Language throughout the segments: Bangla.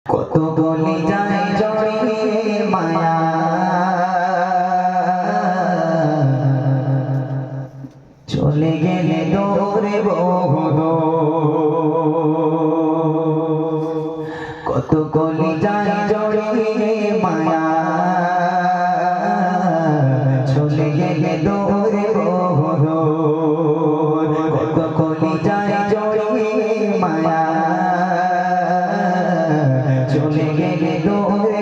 কত গলি যায় জড়িয়ে মায়া চলে গেলে দৌড়ে কত গলি যায় জড়িয়ে মায়া চলে গেলে দৌড়ে কত গলি যায় জড়িয়ে মায়া চলে গেলে দৌড়ে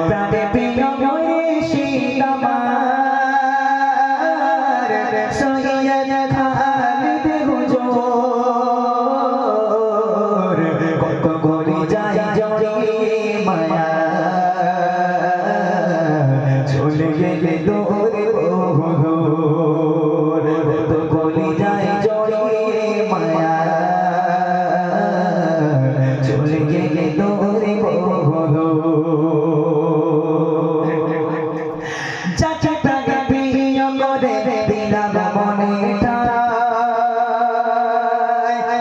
প্রাণে প্রিয় মুর্শিদ আমার সৈয়দ খালিদ হুজুর কত গলি যায় জড়িয়ে মায়া চলে গেলে দৌড়ে কত গলি যায় জড়িয়ে মায়া চলে গেলে দৌড়ে যাকে প্রাণে প্রিয় করে দিলাম মনেটা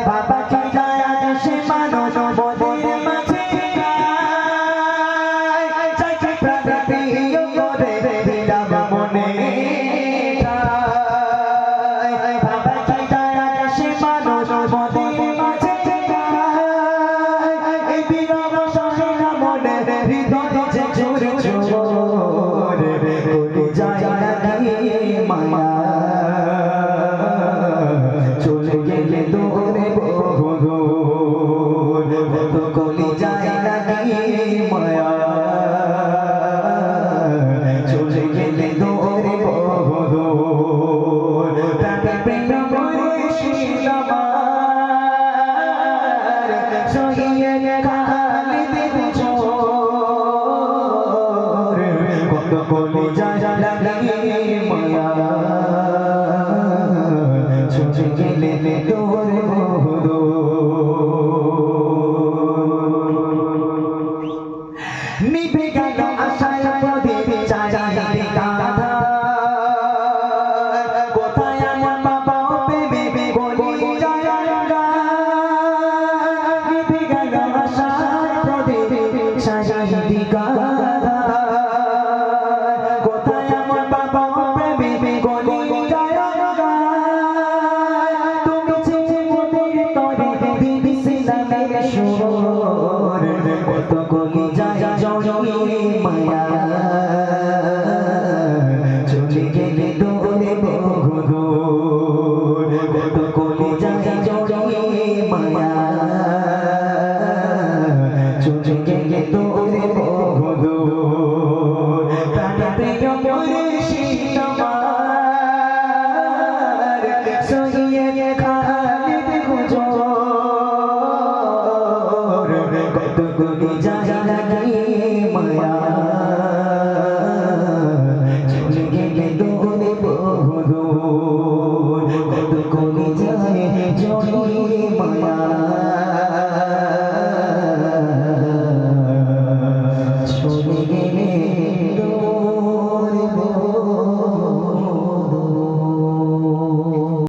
বাবা কি দয়া দেশে মানুষ মোদের মাঝে যাকে প্রাণে প্রিয় করে দিলাম মনেটা বাবা কি দয়া দেশে মানুষ মোদের মাঝে এই বিরহ সহে না মনে হৃদয় যে ঝরে ঝরে যায় না গিয়ে মায়া চলে গেলে দৌড়ে কত গলি যায় না গিয়ে মায়া চলে গেলে দৌড়ে প্রাণে প্রেম মুর্শিদ আমার সৈয়দ খালিদ হুজুর কত গলি যায় না গিয়ে মায়া চলে গেলে দৌড়ে নিভে গেল আশায় প্রদীপ চারিদিকে কাঁধা কোথায় আমার বাবা প্রেমে গলি যায় নিভে গেল আশায় প্রদীপ চারিদিকে কাঁধা কোথায় আমার বাবা প্রেমে গলি যায় তুমি ছিলে মোদের তরে দিবিছিলামের সুর কত গলি যায় জড়িয়ে মায়া